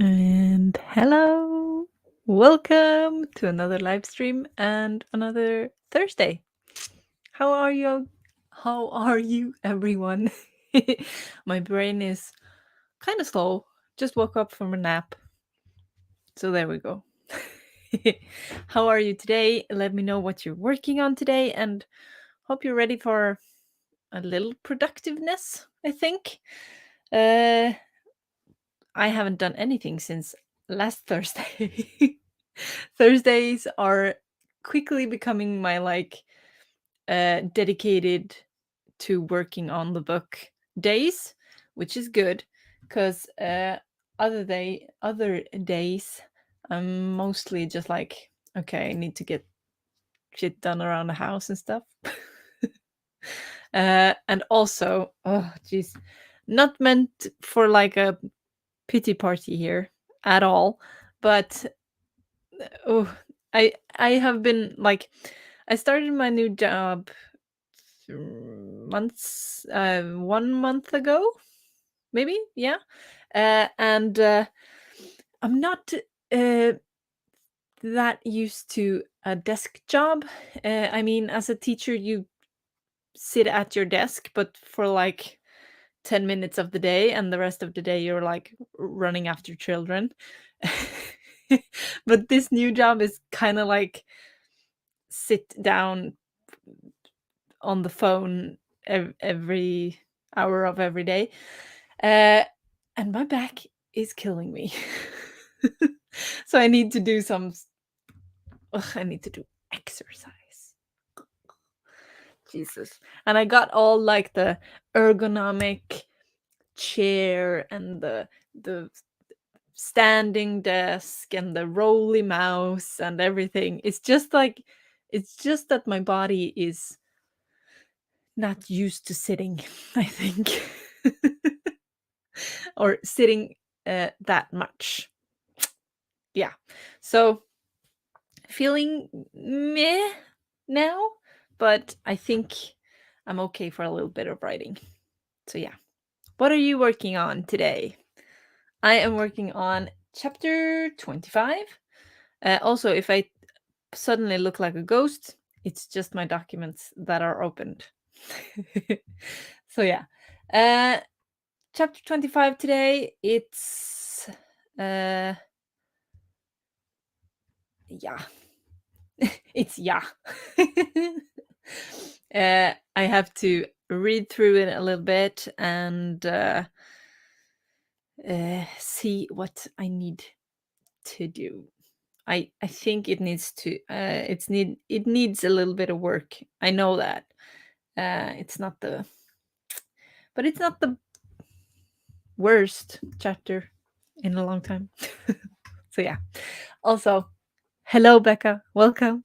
And hello, welcome to another live stream and another Thursday. How are you? How are you, everyone? My brain is kind of slow. Just woke up from a nap. So there we go. How are you today? Let me know what you're working on today and hope you're ready for a little productiveness, I think. Uh I haven't done anything since last Thursday. Thursdays are quickly becoming my dedicated to working on the book days, which is good because other days I'm mostly just like, okay, I need to get shit done around the house and stuff. And also, oh geez, not meant for like a pity party here at all, but oh, I have been like, I started my new job months 1 month ago, maybe, yeah. And I'm not uh that used to a desk job. I mean, as a teacher you sit at your desk, but for like 10 minutes of the day, and the rest of the day you're like running after children. But this new job is kind of like sit down on the phone every hour of every day. Uh, and my back is killing me. So I need to do I need to do exercise. Jesus. And I got all like the ergonomic chair and the standing desk and the rolly mouse and everything. It's just that my body is not used to sitting, I think. Or sitting that much. Yeah. So feeling meh now, but I think I'm okay for a little bit of writing. So yeah. What are you working on today? I am working on chapter 25. Also, if I suddenly look like a ghost, it's just my documents that are opened. So yeah. Chapter 25 today, it's yeah. It's yeah. I have to read through it a little bit and see what I need to do. I think it needs to it needs a little bit of work. I know that. It's not the but it's not the worst chapter in a long time. So yeah. Also, hello Becca, welcome.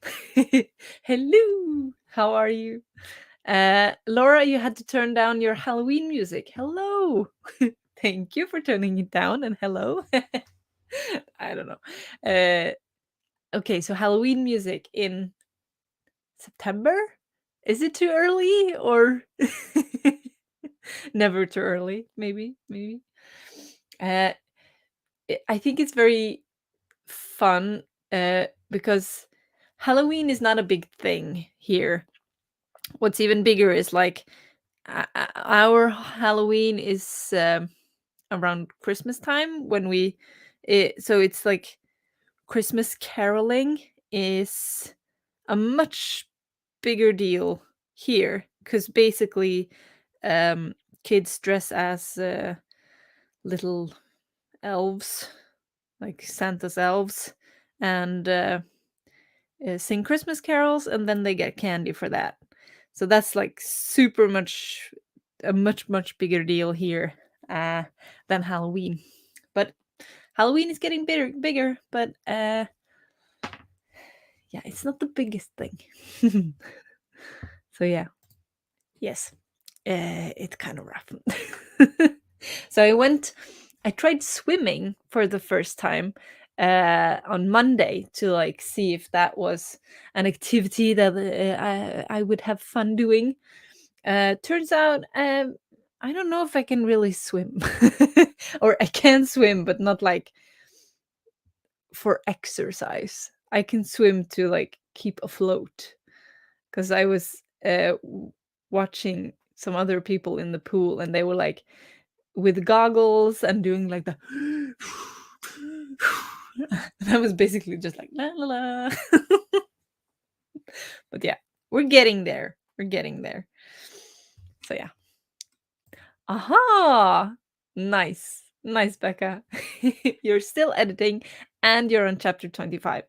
Hello. How are you? Laura, you had to turn down your Halloween music. Hello. Thank you for turning it down and hello. I don't know. Okay, so Halloween music in September? Is it too early or never too early? Maybe. Uh, I think it's very fun because Halloween is not a big thing here. What's even bigger is like our Halloween is around Christmas time when so it's like Christmas caroling is a much bigger deal here because basically um, kids dress as little elves, like Santa's elves, and sing Christmas carols, and then they get candy for that. So that's like super much a much bigger deal here than Halloween. But Halloween is getting bigger, but yeah, it's not the biggest thing. So yeah, yes, it's kind of rough. So I tried swimming for the first time on Monday to like see if that was an activity that I would have fun doing. Turns out I don't know if I can really swim, or I can swim, but not like for exercise. I can swim to like keep afloat because I was watching some other people in the pool and they were like with goggles and doing like the and I was basically just like la la la. But yeah, we're getting there. We're getting there. So yeah. Aha! Nice. Nice, Becca. You're still editing and you're on chapter 25.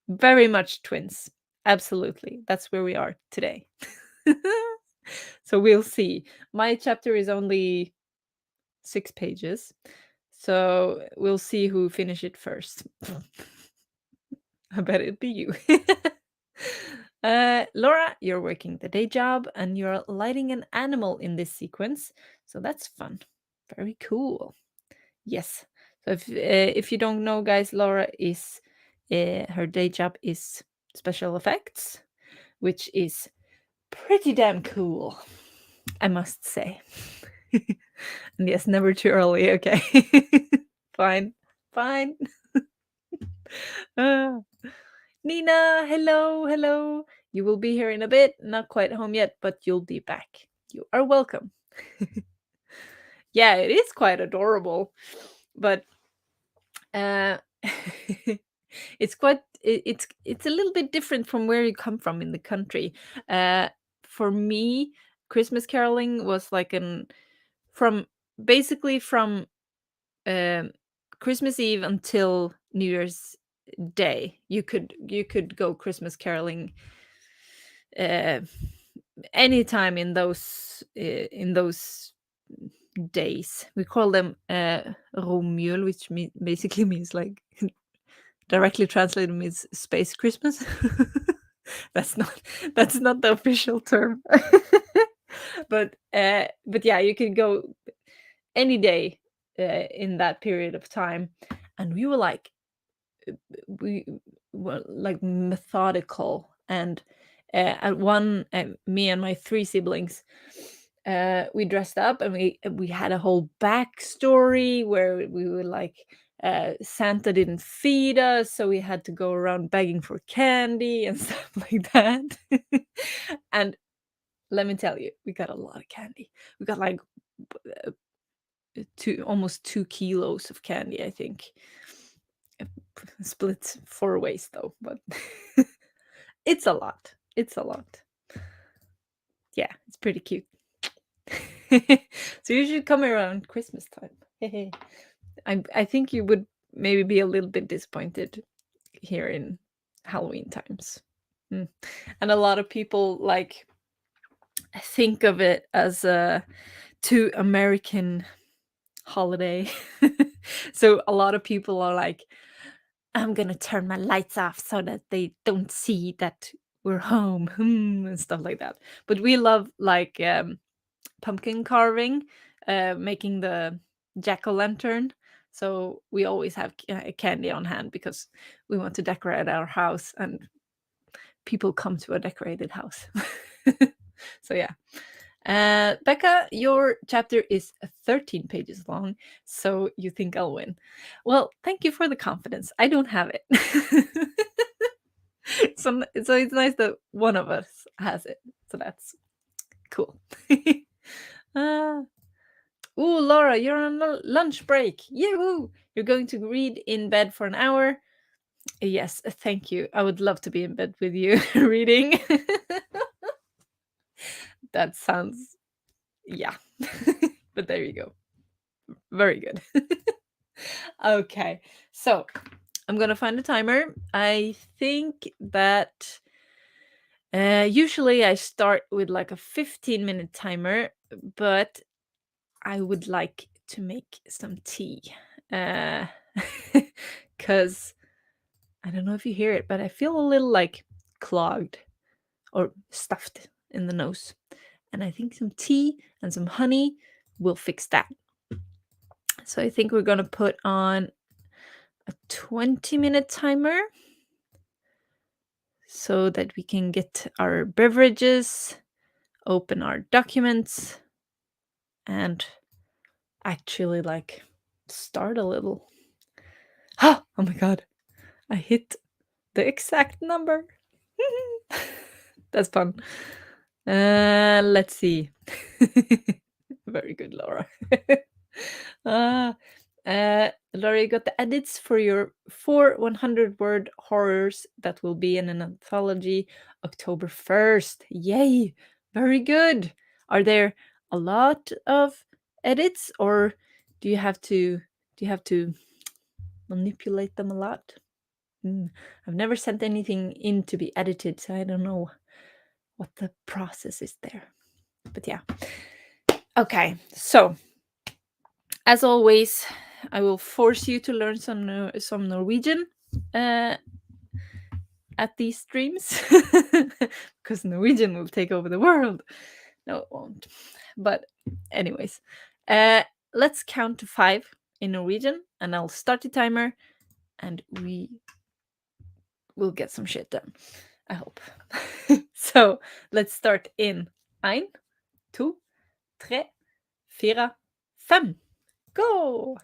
Very much twins. Absolutely. That's where we are today. So we'll see. My chapter is only 6 pages. So we'll see who finish it first. I bet it'd be you. Laura, you're working the day job and you're lighting an animal in this sequence. So that's fun. Very cool. Yes. So if you don't know, guys, Laura is her day job is special effects, which is pretty damn cool, I must say. And yes, never too early. Okay. Fine. Fine. Ah. Nina, hello, hello. You will be here in a bit. Not quite home yet, but you'll be back. You are welcome. Yeah, it is quite adorable, but uh, it's quite it's a little bit different from where you come from in the country. For me, Christmas caroling was like an from basically from um, Christmas Eve until New Year's Day. You could go Christmas caroling uh, anytime in those days. We call them romjul, which basically means like directly translated means space Christmas. that's not that's not the official term. But yeah, you can go any day in that period of time, and we were like methodical and at one me and my three siblings we dressed up and we had a whole backstory where we were like Santa didn't feed us, so we had to go around begging for candy and stuff like that. And let me tell you, we got a lot of candy. We got like uh, almost 2 kilos of candy, I think. Split 4 ways though, but it's a lot. It's a lot. Yeah, it's pretty cute. So you should come around Christmas time. I think you would maybe be a little bit disappointed here in Halloween times. Mm. And a lot of people like think of it as a too American holiday. So a lot of people are like, I'm gonna turn my lights off so that they don't see that we're home, and stuff like that. But we love like pumpkin carving, making the jack o' lantern. So we always have candy on hand because we want to decorate our house, and people come to a decorated house. So yeah. Becca, your chapter is 13 pages long, so you think I'll win. Well, thank you for the confidence. I don't have it. So it's nice that one of us has it. So that's cool. uh, ooh, Laura, you're on lunch break. Yahoo! You're going to read in bed for an hour. Yes, thank you. I would love to be in bed with you reading. That sounds, yeah. But there you go. Very good. Okay, so I'm gonna find a timer. I think that usually I start with like a 15-minute timer, but I would like to make some tea. Because I don't know if you hear it, but I feel a little like clogged or stuffed in the nose. And I think some tea and some honey will fix that. So I think we're going to put on a 20-minute timer so that we can get our beverages, open our documents, and actually like start a little. Oh my god. I hit the exact number. That's fun. Let's see. Very good, Laura. Ah, Laura, you got the edits for your 100-word horrors that will be in an anthology October 1st. Yay! Very good. Are there a lot of edits, or do you have to manipulate them a lot? I've never sent anything in to be edited, so I don't know what the process is there. But yeah. Okay, so as always, I will force you to learn some Norwegian uh, at these streams because Norwegian will take over the world. No, it won't. But anyways, let's count to 5 in Norwegian, and I'll start the timer, and we will get some shit done. I hope. So let's start in 1, 2, 3, 4, 5. Go!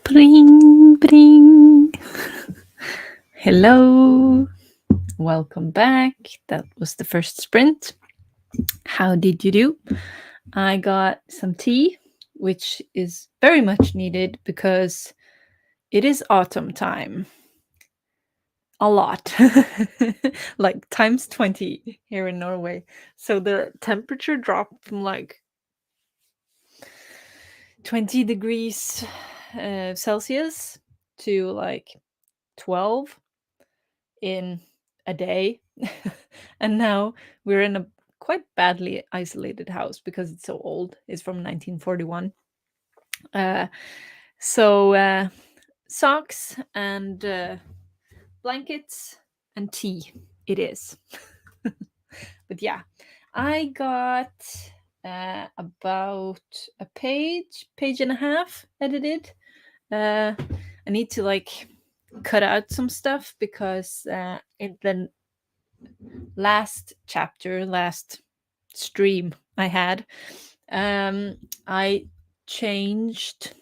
Bring, bring. Hello. Welcome back. That was the first sprint. How did you do? I got some tea, which is very much needed because it is autumn time. A lot. Like times 20 here in Norway. So the temperature dropped from like 20 degrees Celsius to like 12 in a day. And now we're in a quite badly isolated house because it's so old. It's from 1941. Uh, so socks and blankets and tea it is. But yeah, I got about a page and a half edited. I need to like cut out some stuff because in the last chapter, last stream I had, I changed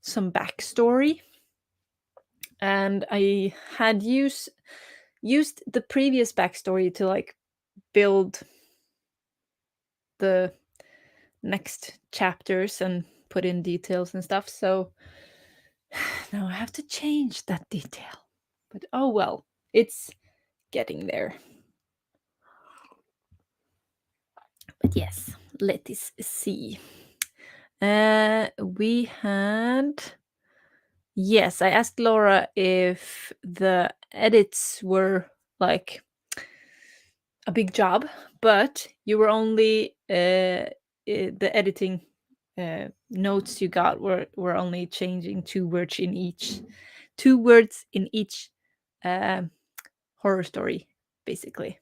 some backstory, and I had used the previous backstory to like build the next chapters and put in details and stuff. So now I have to change that detail. But oh well, it's getting there. But yes, let us see. We had. Yes, I asked Laura if the edits were like a big job, but you were only the editing notes you got were only changing two words in each uh, horror story, basically.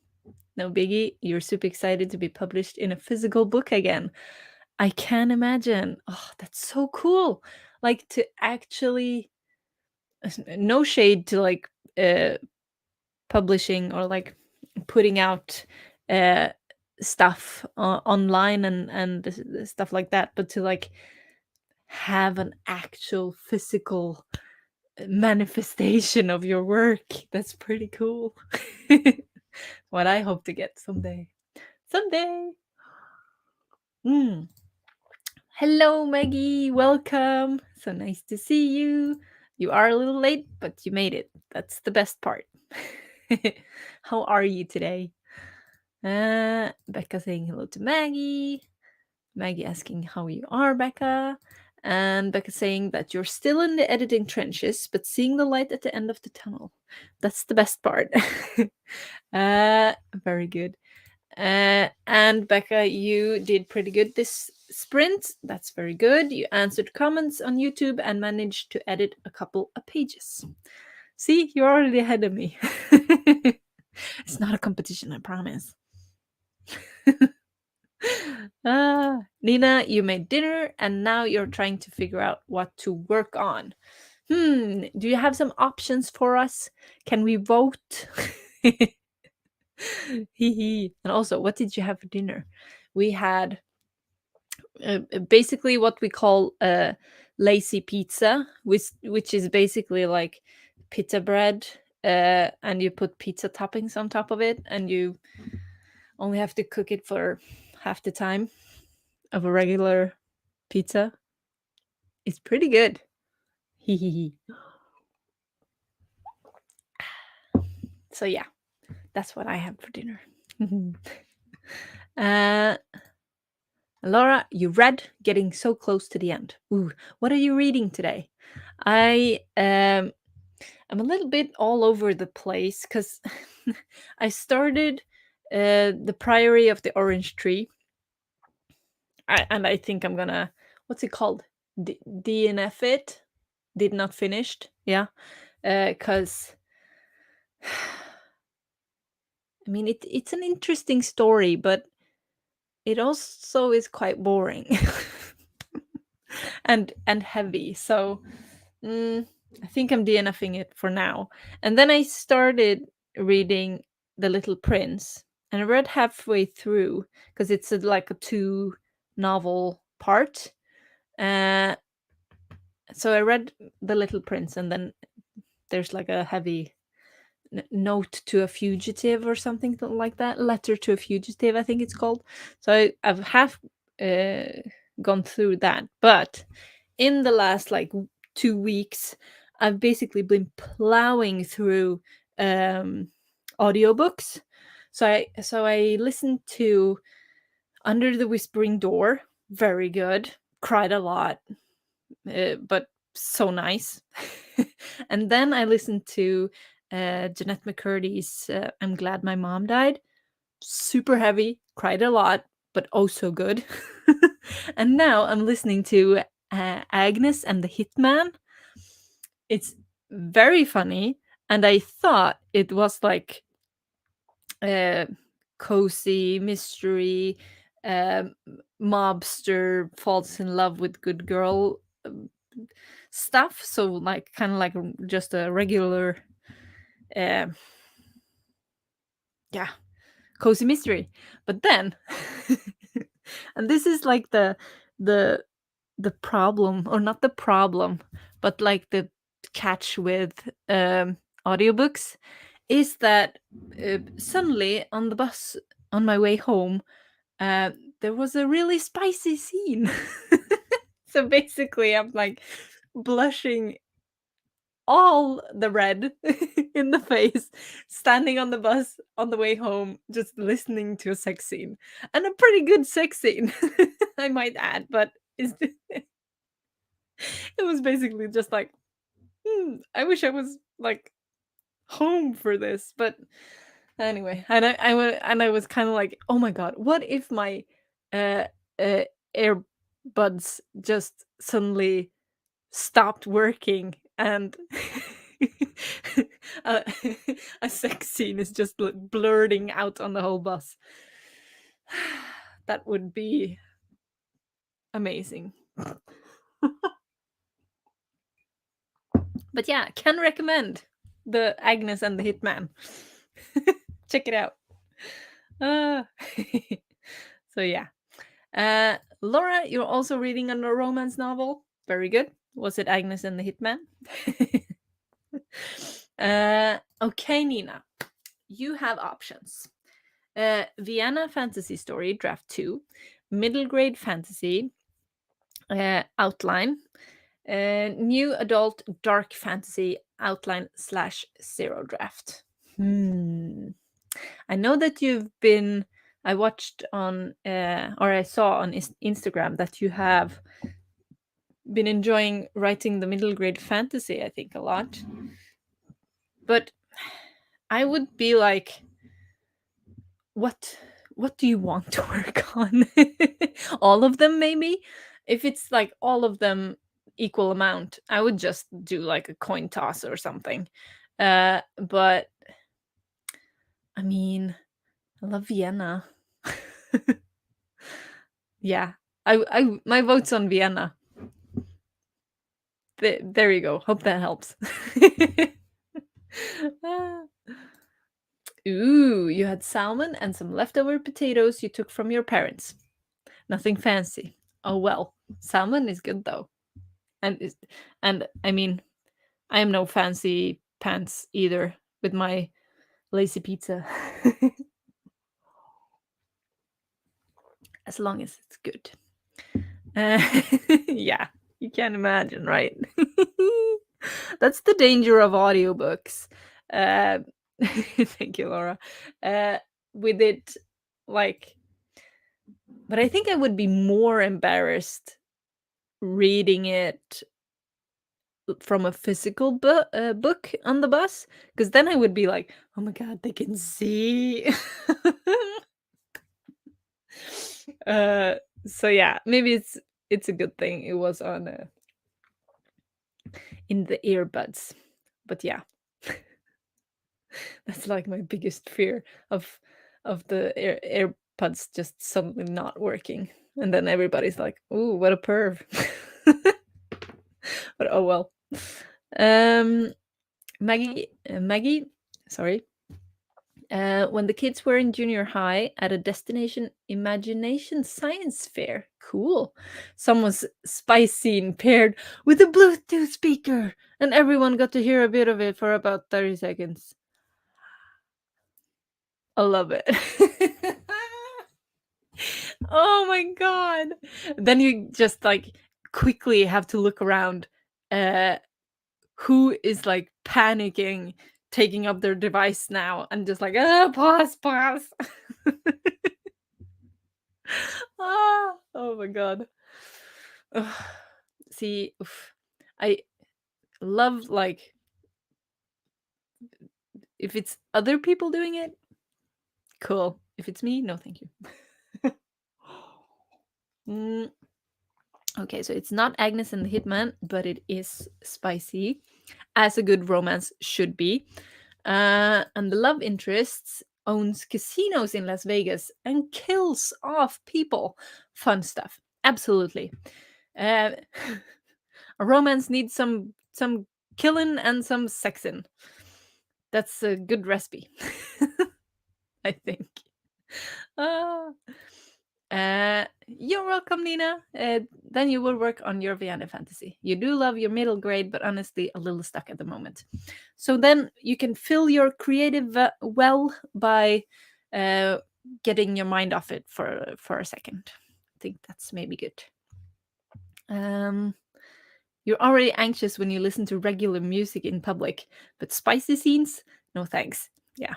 No biggie. You're super excited to be published in a physical book again. I can imagine. Oh, that's so cool. Like to actually, no shade to like publishing or like putting out uh stuff online and stuff like that, but to like have an actual physical manifestation of your work, that's pretty cool. What I hope to get someday. Mm. Hello, Maggie. Welcome. So nice to see you. You are a little late, but you made it. That's the best part. How are you today? Becca saying hello to Maggie. Maggie asking how you are, Becca. And Becca saying that you're still in the editing trenches, but seeing the light at the end of the tunnel. That's the best part. Very good. And Becca, you did pretty good this sprint. That's very good. You answered comments on YouTube and managed to edit a couple of pages. See, you're already ahead of me. It's not a competition, I promise. Nina, you made dinner and now you're trying to figure out what to work on. Do you have some options for us? Can we vote? Hee. And also, what did you have for dinner? We had basically what we call lazy pizza, which is basically like pizza bread, and you put pizza toppings on top of it, and you only have to cook it for half the time of a regular pizza. It's pretty good. Hee. So yeah, that's what I had for dinner. uh, Laura, you read Getting So Close to the End. Ooh, what are you reading today? I'm a little bit all over the place because I started The Priory of the Orange Tree, and I think I'm gonna, what's it called? DNF it. Did not finished. Yeah, because I mean it's an interesting story, but it also is quite boring and heavy. So I think I'm DNFing it for now. And then I started reading The Little Prince, and I read halfway through because it's like a two novel part. Uh, so I read The Little Prince, and then there's like a heavy note to a fugitive or something like that. Letter to a fugitive, I think it's called. So I've half gone through that, but in the last like 2 weeks, I've basically been plowing through audiobooks. So I listened to Under the Whispering Door, very good. Cried a lot, but so nice. And then I listened to Jeanette McCurdy's I'm Glad My Mom Died. Super heavy, cried a lot, but oh so good. And now I'm listening to Agnes and the Hitman. It's very funny, and I thought it was like uh, cozy mystery, um, mobster falls in love with good girl stuff. So like kind of like just a regular, uh, yeah, cozy mystery. But then, and this is like the the problem, or not the problem, but like the catch with audiobooks, is that suddenly on the bus on my way home, uh, there was a really spicy scene. So basically, I'm like blushing all the red in the face, standing on the bus on the way home, just listening to a sex scene. And a pretty good sex scene, I might add, but it was basically just like, I wish I was like home for this. But anyway, and I was kind of like, oh my god, what if my uh, uh earbuds just suddenly stopped working, and a, a sex scene is just like blurting out on the whole bus. That would be amazing. But yeah, can recommend the Agnes and the Hitman. Check it out. Uh, so yeah. Laura, you're also reading a romance novel. Very good. Was it Agnes and the Hitman? Okay, Nina. You have options. Vienna Fantasy Story Draft 2, Middle Grade Fantasy Outline, New Adult Dark Fantasy Outline / Zero Draft. I know that you've been. I watched on, or I saw on Instagram that you have been enjoying writing the middle grade fantasy, I think, a lot. But I would be like, what do you want to work on? All of them, maybe. If it's like all of them equal amount, I would just do like a coin toss or something. But I mean, I love Vienna. Yeah, I my vote's on Vienna. There you go. Hope that helps. Ah. Ooh, you had salmon and some leftover potatoes you took from your parents. Nothing fancy. Oh well, salmon is good though, and and I mean, I am no fancy pants either with my lazy pizza. As long as it's good. Uh, yeah, you can imagine, right? That's the danger of audiobooks. Uh, thank you, Laura. Uh, with it, like, but I think I would be more embarrassed reading it from a physical book on the bus, because then I would be like, oh my god, they can see. uh, so yeah, maybe it's a good thing it was on in the earbuds. But yeah, that's like my biggest fear of the AirPods just suddenly not working, and then everybody's like, "Ooh, what a perv." But oh well. Um, Maggie, sorry. When the kids were in junior high at a destination imagination science fair. Cool. Someone's spice scene paired with a Bluetooth speaker, and everyone got to hear a bit of it for about 30 seconds. I love it. Oh my god. Then you just like quickly have to look around. Who is like panicking, taking up their device now, and just like, pause, pause. Oh my god. Ugh. See, oof. I love like if it's other people doing it, cool. If it's me, no, thank you. Mm, okay, so it's not Agnes and the Hitman, but it is spicy, as a good romance should be. And the love interest owns casinos in Las Vegas and kills off people. Fun stuff. Absolutely. Uh, a romance needs some killing and some sexing. That's a good recipe, I think. Ah. You're welcome, Nina. Then you will work on your Vienna fantasy. You do love your middle grade, but honestly, a little stuck at the moment. So then you can fill your creative well by uh, getting your mind off it for a second. I think that's maybe good. Um, you're already anxious when you listen to regular music in public, but spicy scenes? No thanks. Yeah.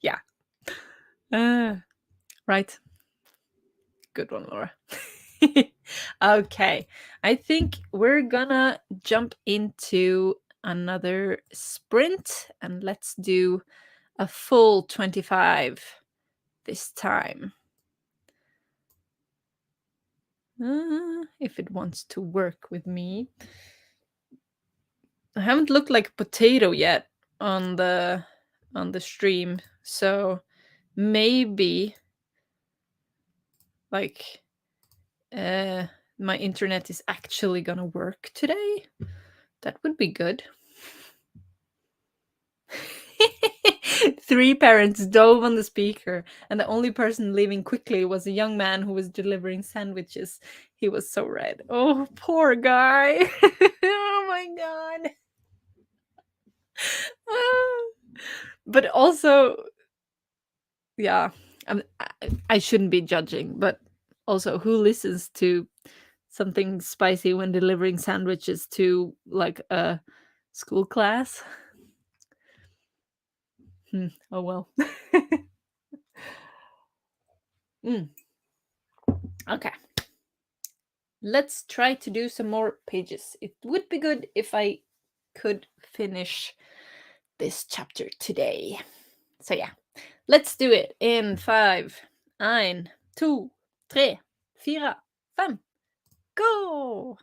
Yeah. Uh, right. Good one, Laura. Okay. I think we're gonna jump into another sprint and let's do a full 25 this time. If it wants to work with me. I haven't looked like potato yet on the stream, so maybe like my internet is actually gonna work today. That would be good. Three parents dove on the speaker, and the only person leaving quickly was a young man who was delivering sandwiches. He was so red. Oh, poor guy. Oh my god. But also, yeah, I shouldn't be judging, but also, who listens to something spicy when delivering sandwiches to like a school class? Oh well. Mm, okay. Let's try to do some more pages. It would be good if I could finish this chapter today. So yeah, let's do it in 5, 1, 2, 3, 4, 5. Go!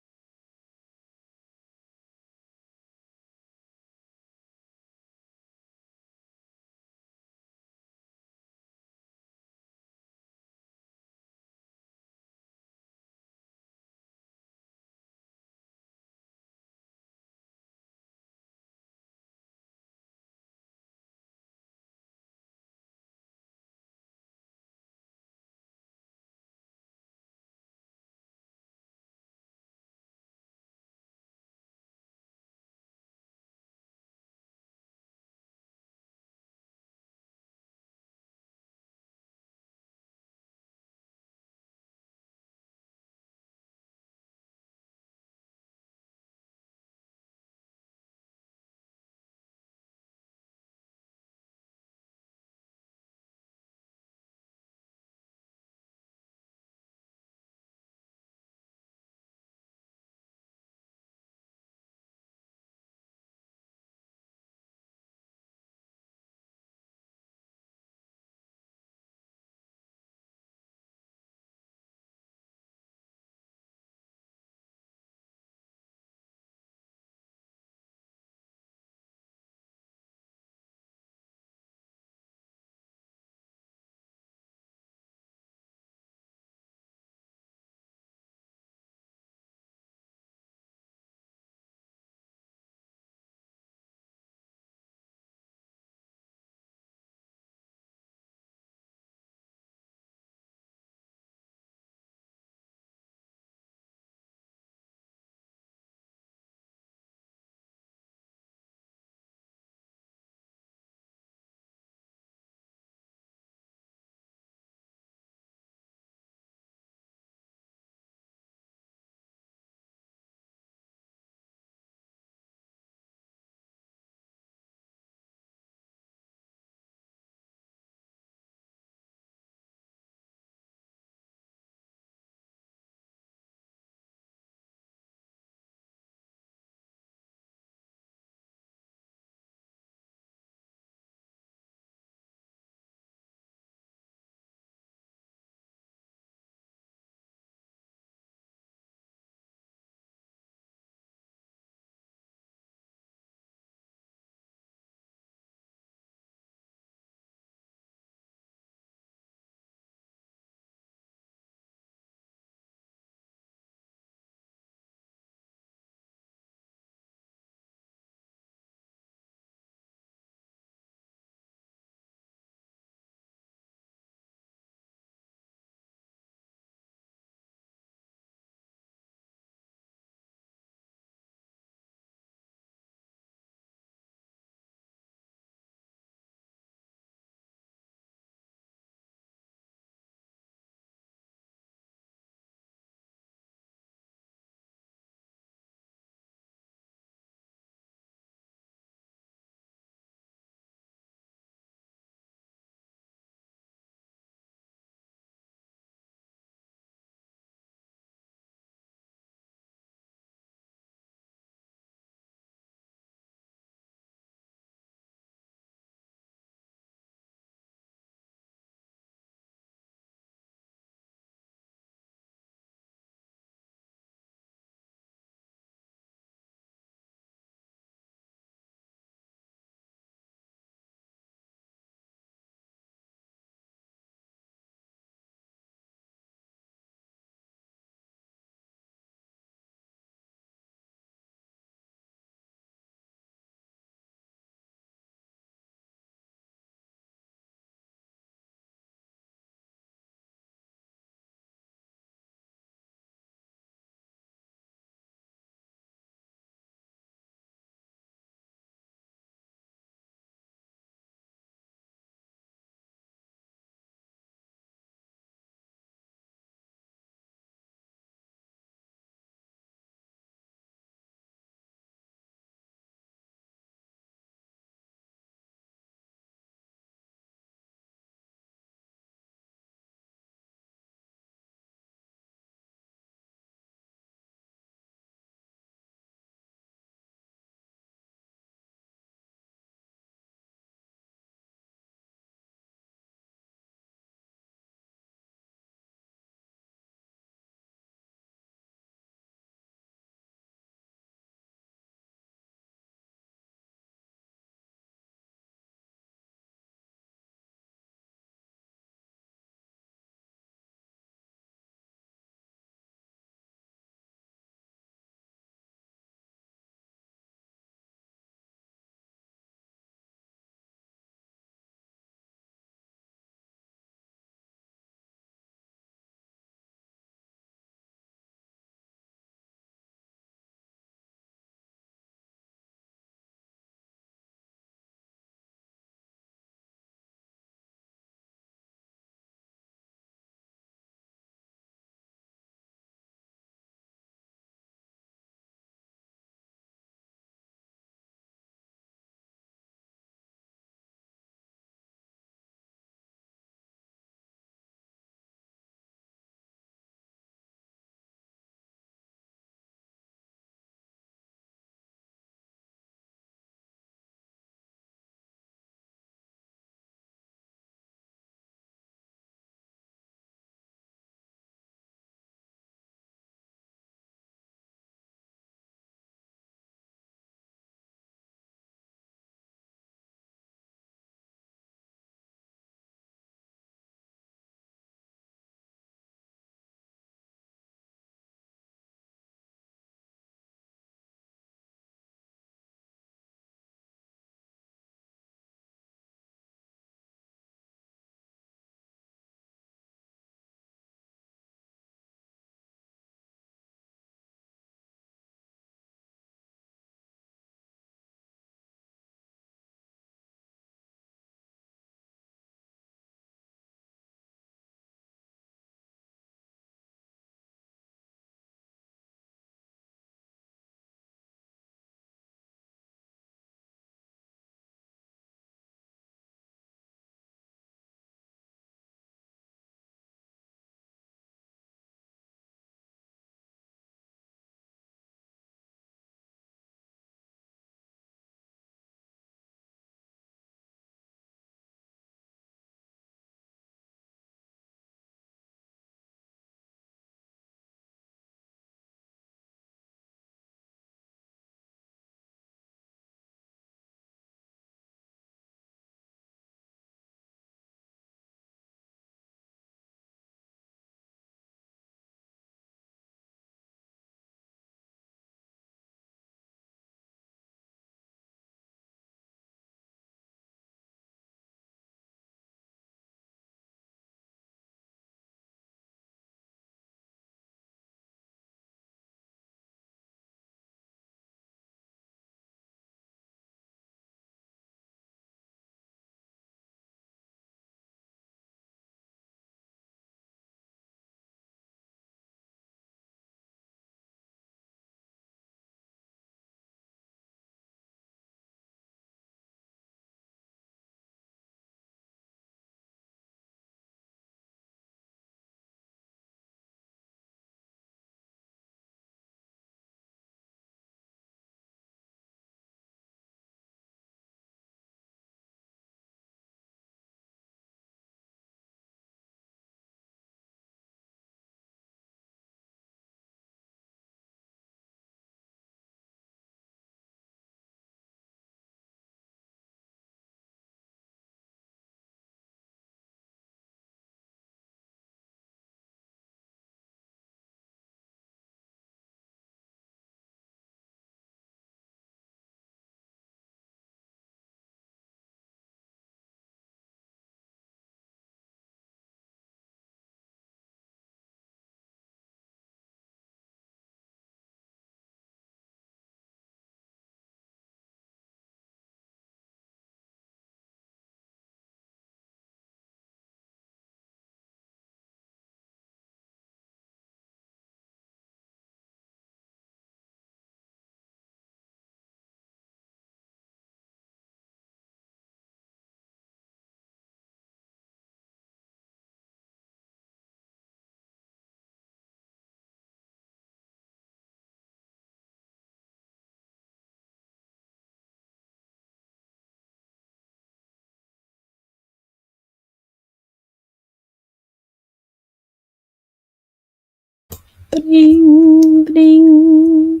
Bling, bling.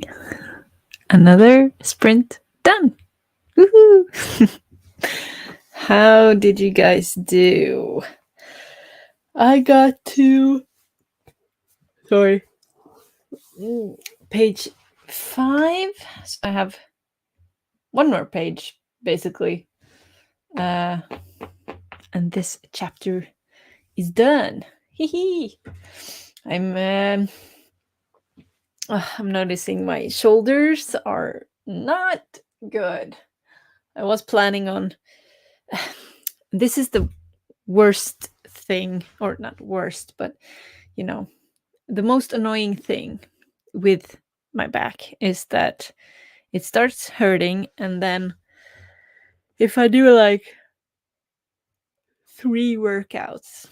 Another sprint done. Woohoo! How did you guys do? I got to, sorry, page 5. So I have one more page, basically. And this chapter is done. Hee hee. I'm noticing my shoulders are not good. I was planning on. This is the worst thing, or not worst, but you know, the most annoying thing with my back is that it starts hurting, and then if I do like 3 workouts,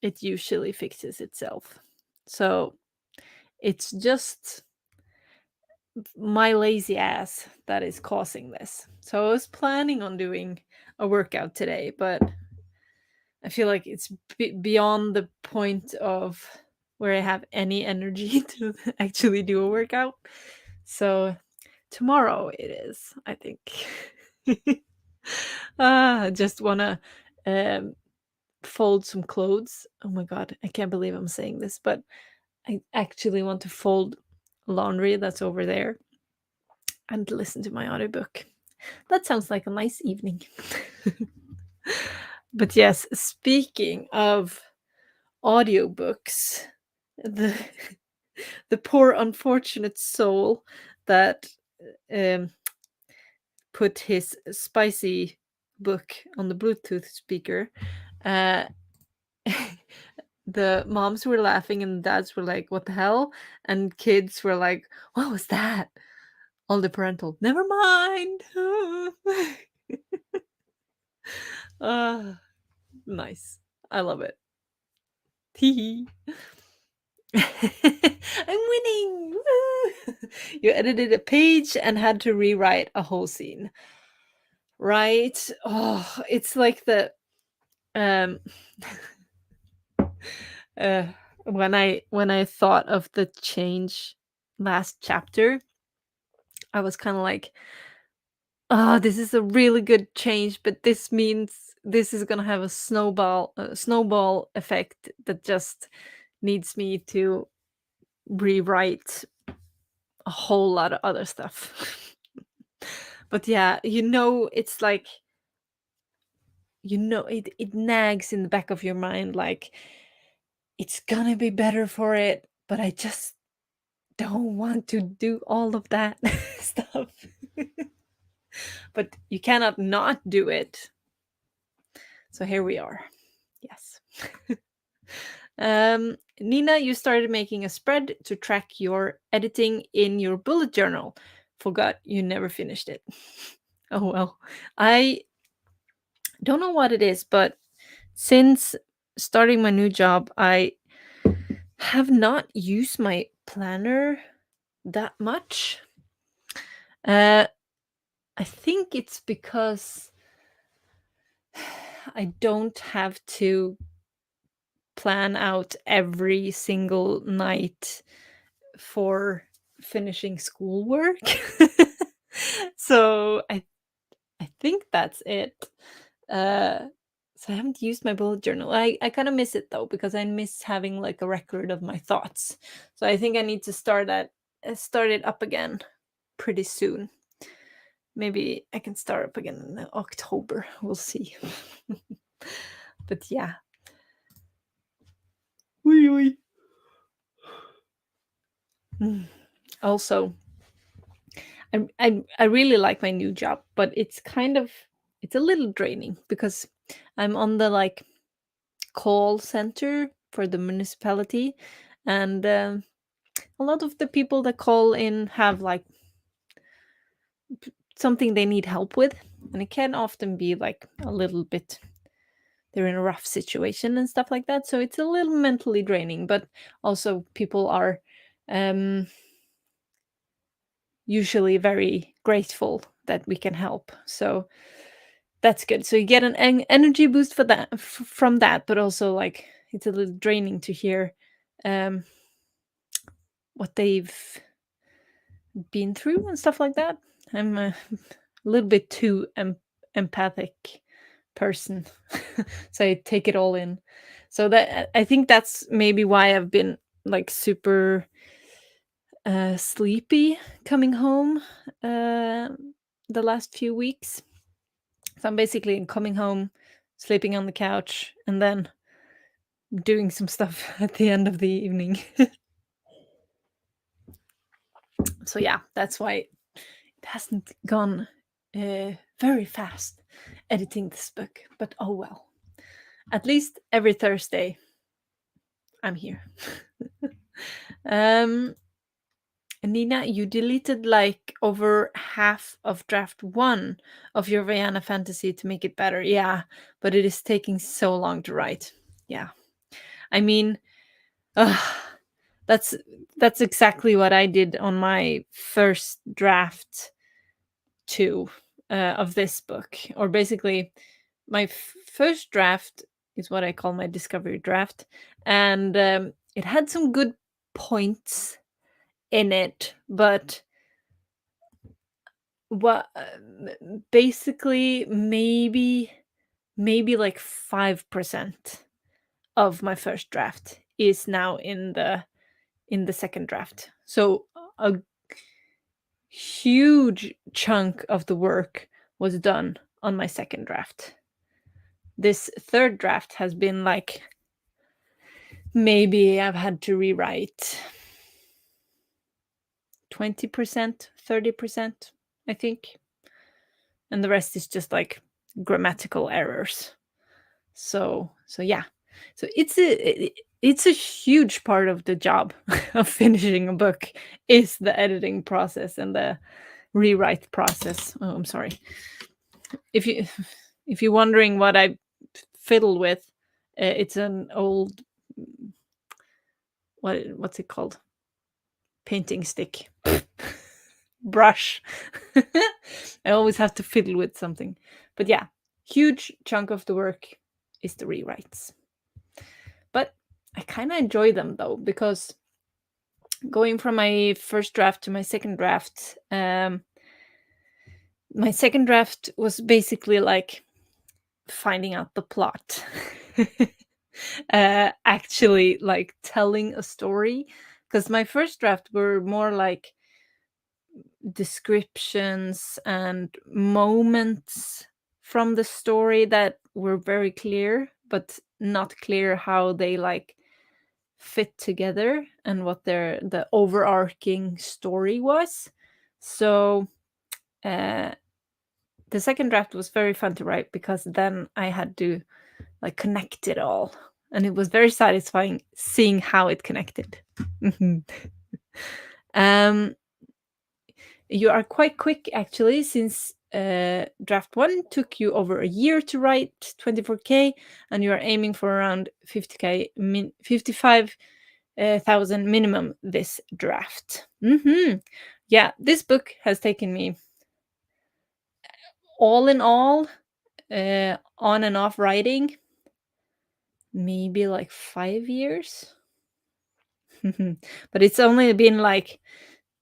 it usually fixes itself. So it's just my lazy ass that is causing this. So I was planning on doing a workout today, but I feel like it's beyond the point of where I have any energy to actually do a workout. So tomorrow it is, I think. I just want to um, fold some clothes. Oh my god, I can't believe I'm saying this, but I actually want to fold laundry that's over there and listen to my audiobook. That sounds like a nice evening. But yes, speaking of audiobooks, the the poor unfortunate soul that um, put his spicy book on the Bluetooth speaker, uh, the moms were laughing and the dads were like, "What the hell?" And kids were like, "What was that?" All the parental, "Never mind." uh, nice. I love it. Tee. I'm winning. Woo! You edited a page and had to rewrite a whole scene. Right? Oh, it's like the um uh when I thought of the change last chapter, I was kind of like, "Oh, this is a really good change, but this means this is going to have a snowball effect that just needs me to rewrite a whole lot of other stuff." But yeah, it's like, it nags in the back of your mind, like, it's gonna be better for it, but I just don't want to do all of that stuff. But you cannot not do it. So here we are. Yes. Nina, you started making a spread to track your editing in your bullet journal. Forgot you never finished it. Oh well. I don't know what it is, but since starting my new job, I have not used my planner that much. Uh, I think it's because I don't have to plan out every single night for finishing schoolwork. So I think that's it. Uh, so I haven't used my bullet journal. I kind of miss it though, because I miss having like a record of my thoughts. So I think I need to start it up again pretty soon. Maybe I can start up again in October. We'll see. But yeah. Wee wee. Also, I really like my new job, but it's a little draining because I'm on the like call center for the municipality, and a lot of the people that call in have like something they need help with, and it can often be like a little bit, they're in a rough situation and stuff like that, so it's a little mentally draining. But also people are um usually very grateful that we can help, so that's good. So you get an energy boost for that from that, but also like it's a little draining to hear um what they've been through and stuff like that. I'm a little bit too empathic person, so I take it all in. So that I think that's maybe why I've been like super sleepy coming home uh, the last few weeks. So I'm basically coming home, sleeping on the couch, and then doing some stuff at the end of the evening. So yeah, that's why it hasn't gone very fast editing this book. But oh well. At least every Thursday, I'm here. um, Nina, you deleted like over half of draft one of your Vajana fantasy to make it better. Yeah, but it is taking so long to write. Yeah, I mean, ugh, that's that's exactly what I did on my first draft too of this book, or basically my first draft is what I call my discovery draft, and it had some good points in it, but what basically maybe like 5% of my first draft is now in the second draft. So a huge chunk of the work was done on my second draft. This third draft has been like, maybe I've had to rewrite 20%, 30%, I think. And the rest is just like grammatical errors. So yeah. So it's a huge part of the job of finishing a book is the editing process and the rewrite process. Oh, I'm sorry. If you if you're wondering what I fiddle with, it's an old what's it called? Painting stick. Brush. I always have to fiddle with something. But yeah, huge chunk of the work is the rewrites. But I kind of enjoy them though, because going from my first draft to my second draft, my second draft was basically like finding out the plot. Actually like telling a story, because my first draft were more like descriptions and moments from the story that were very clear but not clear how they like fit together and what the overarching story was. So the second draft was very fun to write because then I had to like connect it all, and it was very satisfying seeing how it connected. um You are quite quick, actually, since draft one took you over a year to write 24K, and you are aiming for around 50K, 55,000 minimum this draft. Yeah, this book has taken me, all in all, on and off writing, maybe like 5 years. But it's only been like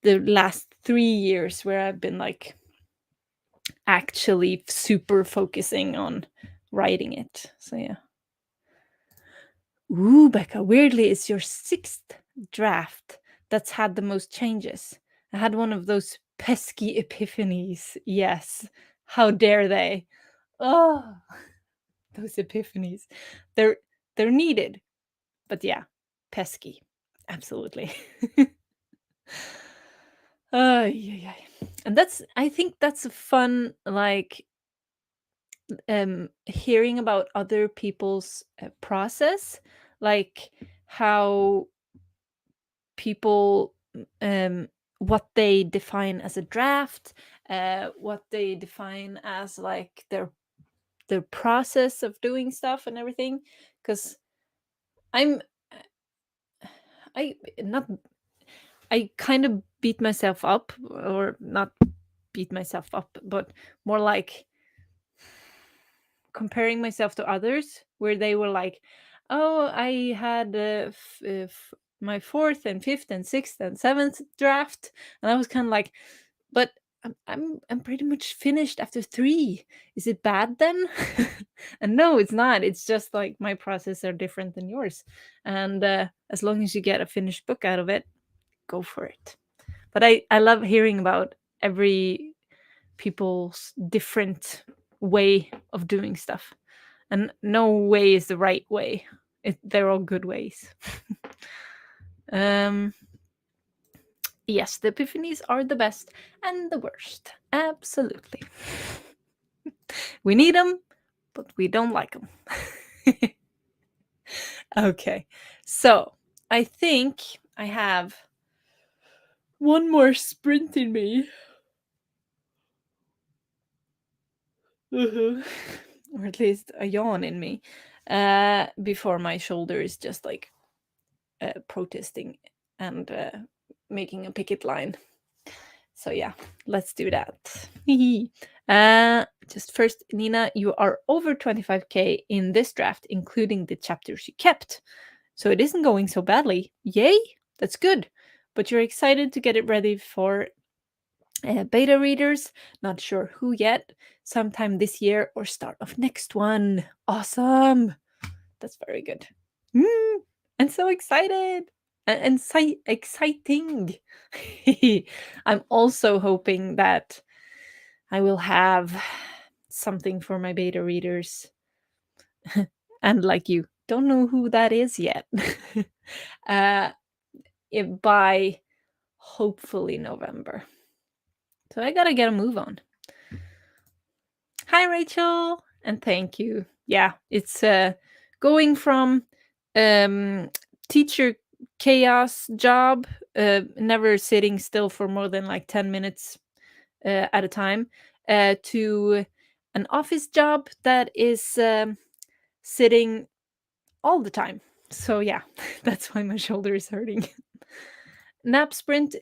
the last 3 years where I've been like actually super focusing on writing it. So yeah. Ooh, Becca, weirdly, it's your sixth draft that's had the most changes. I had one of those pesky epiphanies. Yes. How dare they? Oh, those epiphanies. They're they're needed. But yeah, pesky. Absolutely. Yeah. And that's, I think that's a fun, like, hearing about other people's process, like how people, what they define as a draft, what they define as like their process of doing stuff and everything. Because I'm I not I kind of beat myself up, or not beat myself up, but more like comparing myself to others, where they were like, oh, I had my fourth and fifth and sixth and seventh draft, and I was kind of like, but I'm pretty much finished after three. Is it bad then? And no, it's not. It's just like my process are different than yours, and as long as you get a finished book out of it, go for it. But I love hearing about every people's different way of doing stuff, and no way is the right way. They're all good ways. um yes, the epiphanies are the best and the worst, absolutely. We need them, but we don't like them. Okay, so I think I have one more sprint in me. Or at least a yawn in me, before my shoulder is just like protesting and making a picket line. So yeah, let's do that. Just first, Nina, you are over 25k in this draft, including the chapters you kept. So it isn't going so badly. Yay! That's good. But you're excited to get it ready for beta readers. Not sure who yet. Sometime this year or start of next one. Awesome. That's very good. Mm, I'm so excited. And exciting. I'm also hoping that I will have something for my beta readers. And like you, don't know who that is yet. uh, by hopefully November. So I gotta get a move on. Hi, Rachel, and thank you. Yeah, it's going from um, teacher chaos job, never sitting still for more than like 10 minutes at a time, to an office job that is sitting all the time. So, yeah, that's why my shoulder is hurting. Nap sprint,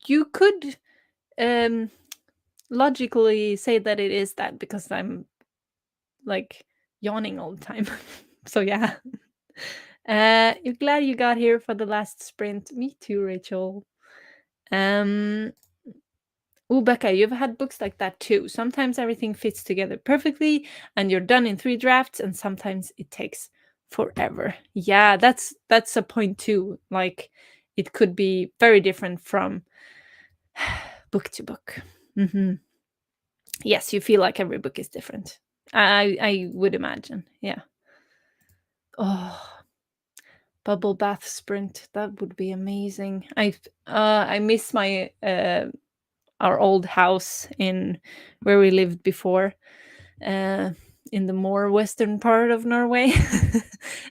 you could um, logically say that it is that because I'm like yawning all the time. So yeah. You're glad you got here for the last sprint. Me too, Rachel. Um Becca, you've had books like that too. Sometimes everything fits together perfectly and you're done in 3 drafts, and sometimes it takes forever. Yeah, that's a point too. Like it could be very different from book to book. Hmm. Yes, you feel like every book is different. I would imagine. Yeah. Oh, bubble bath sprint. That would be amazing. I miss my our old house in where we lived before, uh, in the more western part of Norway,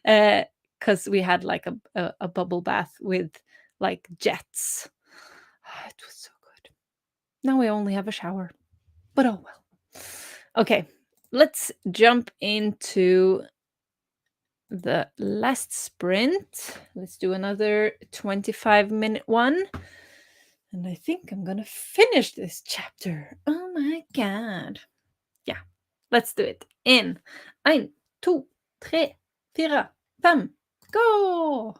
because we had like a bubble bath with like jets. It was so good. Now we only have a shower, but oh well. Okay, let's jump into the last sprint. Let's do another 25-minute one. And I think I'm gonna finish this chapter. Oh my god. Yeah, let's do it. In 1, 2, 3, 4, 5, go!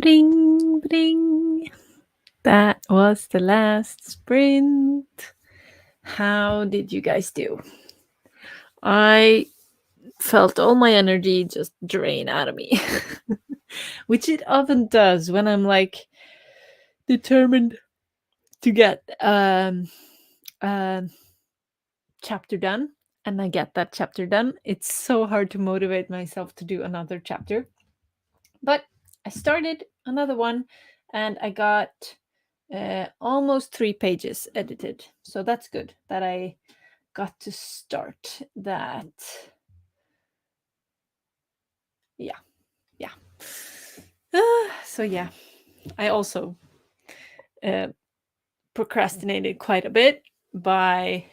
Bring, bring. That was the last sprint. How did you guys do? I felt all my energy just drain out of me, which it often does when I'm like determined to get chapter done, and I get that chapter done. It's so hard to motivate myself to do another chapter. But I started another one and I got almost 3 pages edited. So that's good that I got to start that. Yeah, yeah. So yeah, I also procrastinated quite a bit by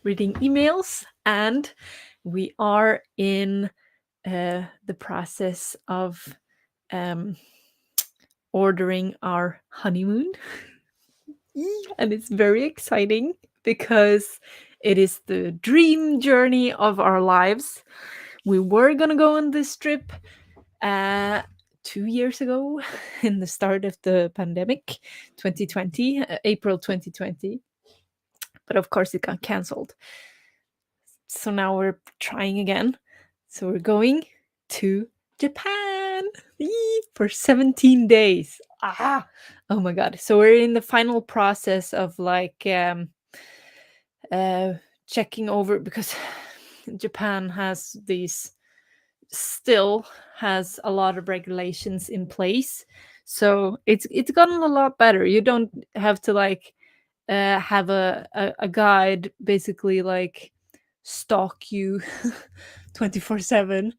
reading emails, and we are in the process of um, ordering our honeymoon. And it's very exciting because it is the dream journey of our lives. We were going to go on this trip 2 years ago in the start of the pandemic, 2020, April 2020. But of course, it got cancelled. So now we're trying again. So we're going to Japan for 17 days. Ah, oh my god. So we're in the final process of like uh checking over, because Japan has these, still has a lot of regulations in place. So it's gotten a lot better. You don't have to like have a guide basically like stalk you 24/7.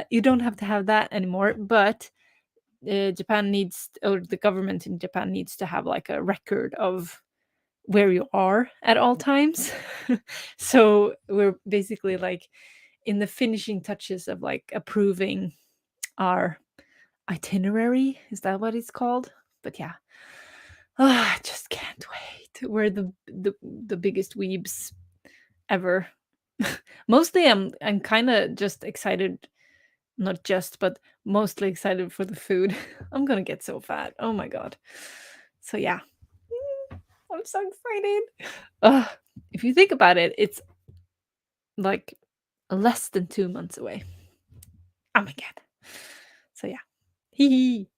You don't have to have that anymore, but Japan needs, or the government in Japan needs to have like a record of where you are at all times. So we're basically like in the finishing touches of like approving our itinerary. Is that what it's called? But yeah. I just can't wait. We're the biggest weebs ever. Mostly I'm kind of just excited, not just, but mostly excited for the food. I'm gonna get so fat. Oh my god. So yeah. I'm so excited. Ugh. If you think about it, it's like less than 2 months away. Oh my god. So yeah. Hee hee.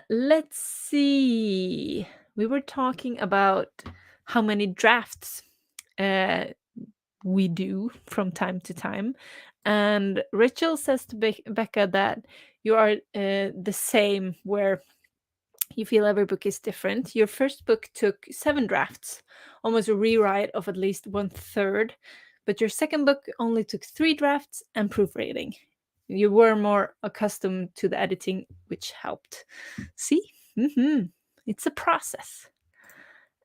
Let's see. We were talking about how many drafts uh, we do from time to time. And Rachel says to Becca that you are the same, where you feel every book is different. Your first book took 7 drafts, almost a rewrite of at least 1/3. But your second book only took 3 drafts and proofreading. You were more accustomed to the editing, which helped. See? It's a process.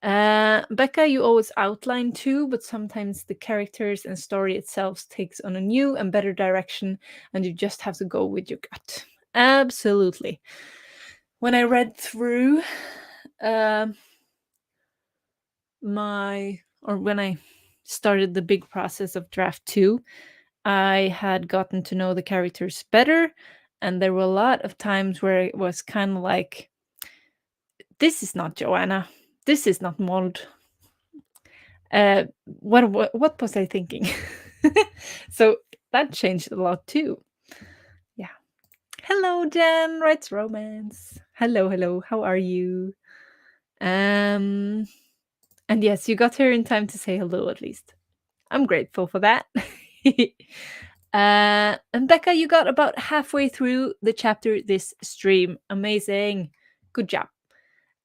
Becca, you always outline too, but sometimes the characters and story itself takes on a new and better direction, and you just have to go with your gut. Absolutely. When I read through uh, when I started the big process of draft 2, I had gotten to know the characters better, and there were a lot of times where it was kind of like, this is not Joanna, this is not Mold. What was I thinking? So that changed a lot too. Yeah. Hello, Jen. Writes romance. Hello, hello. How are you? And yes, you got here in time to say hello at least. I'm grateful for that. And Becca, you got about halfway through the chapter this stream. Amazing. Good job.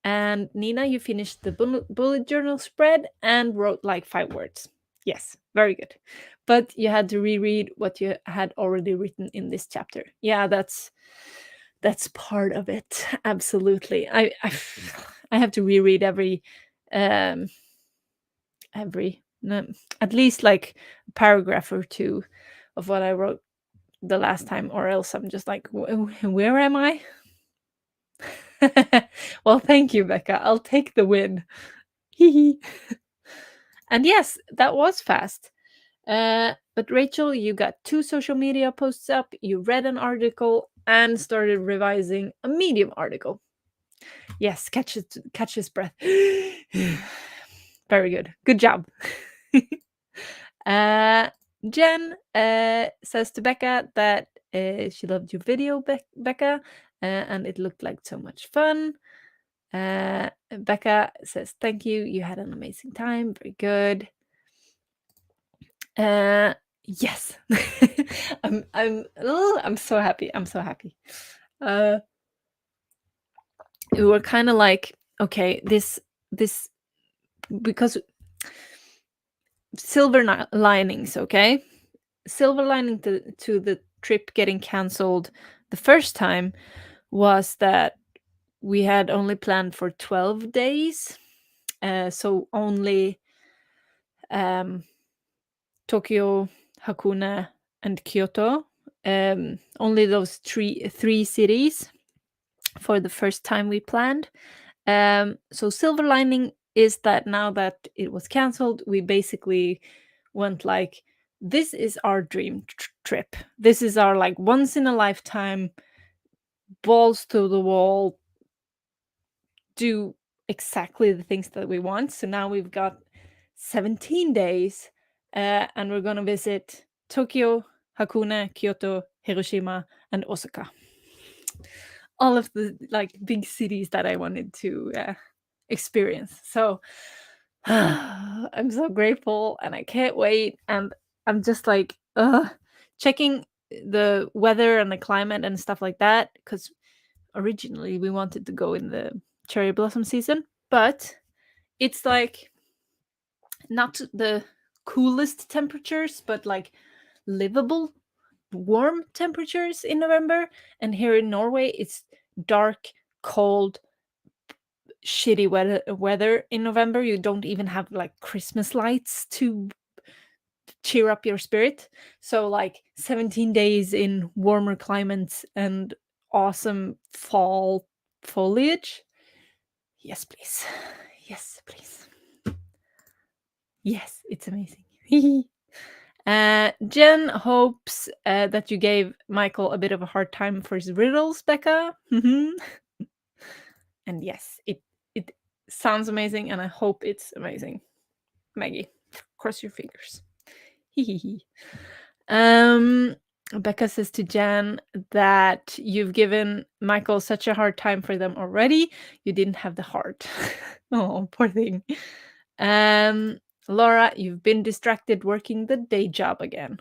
And Nina, you finished the bullet journal spread and wrote like 5 words. Yes, very good. But you had to reread what you had already written in this chapter. Yeah, that's part of it. Absolutely. I have to reread um no, at least like a paragraph or two of what I wrote the last time, or else I'm just like, where am I? Well, thank you, Becca. I'll take the win. And yes, that was fast. But Rachel, you got 2 social media posts up, you read an article, and started revising a Medium article. Yes, catch his breath. Very good. Good job. Jen says to Becca that she loved your video, Becca, and it looked like so much fun. Becca says, "Thank you. You had an amazing time. Very good." Yes, I'm so happy. I'm so happy. We were kind of like, okay, this because silver linings, okay? Silver lining to the trip getting cancelled the first time was that we had only planned for 12 days. So only Tokyo, Hakone, and Kyoto. Only those three cities for the first time we planned. So silver lining is that now that it was cancelled, we basically went like, this is our dream trip. This is our like once in a lifetime, balls to the wall, do exactly the things that we want. So now we've got 17 days, and we're gonna visit Tokyo, Hakone, Kyoto, Hiroshima, and Osaka. All of the like big cities that I wanted to experience. So I'm so grateful and I can't wait. And I'm just like checking the weather and the climate and stuff like that, because originally we wanted to go in the cherry blossom season, but it's like not the coolest temperatures, but like livable warm temperatures in November. And here in Norway it's dark, cold, shitty weather in November. You don't even have like Christmas lights to cheer up your spirit. So like 17 days in warmer climates and awesome fall foliage. Yes, please. Yes, please. Yes, it's amazing. Jen hopes that you gave Michael a bit of a hard time for his riddles, Becca. And yes, it sounds amazing, and I hope it's amazing. Maggie, cross your fingers. um, Becca says to Jan that you've given Michael such a hard time for them already. You didn't have the heart. Oh, poor thing. Laura, you've been distracted working the day job again.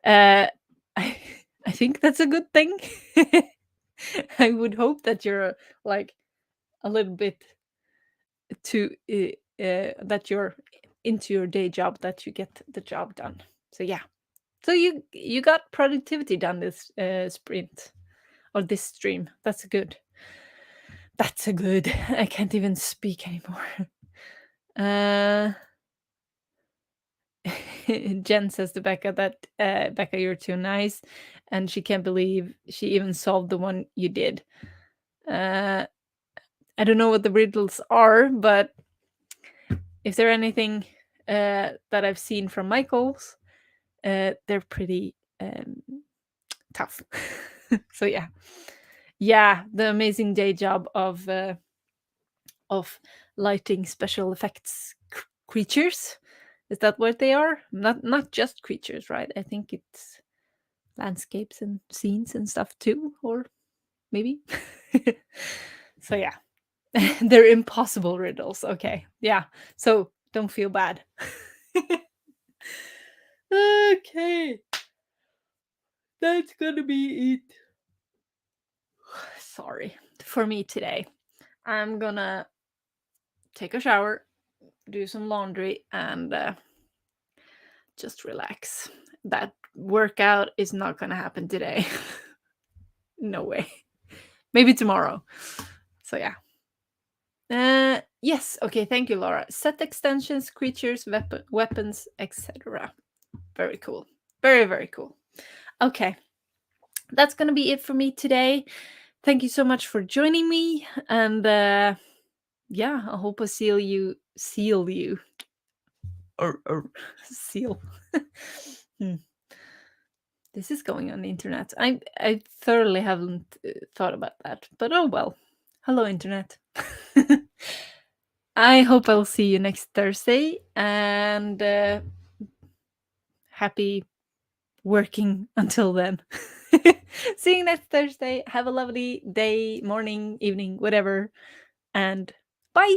I, I think that's a good thing. I would hope that you're like a little bit to that you're into your day job, that you get the job done. So yeah, so you got productivity done this sprint or this stream. That's good. That's a good. I can't even speak anymore. Jen says to Becca that Becca, you're too nice, and she can't believe she even solved the one you did. I don't know what the riddles are, but if they're anything that I've seen from Michael's, they're pretty tough. So yeah, the amazing day job of lighting special effects creatures. Is that what they are? Not just creatures, right? I think it's landscapes and scenes and stuff too, or maybe. So yeah, they're impossible riddles. Okay, yeah. So don't feel bad. Okay, that's gonna be it. Sorry for me today. I'm gonna take a shower, do some laundry, and just relax. That workout is not gonna happen today. No way. Maybe tomorrow. So yeah. Yes. Okay. Thank you, Laura. Set extensions, creatures, weapons, etc. Very cool. Very, very cool. Okay. That's gonna be it for me today. Thank you so much for joining me, and yeah, I hope I seal you. or seal. Hmm. This is going on the internet. I thoroughly haven't thought about that, but oh well. Hello, internet. I hope I'll see you next Thursday, and happy working until then. See you next Thursday. Have a lovely day, morning, evening, whatever, and bye.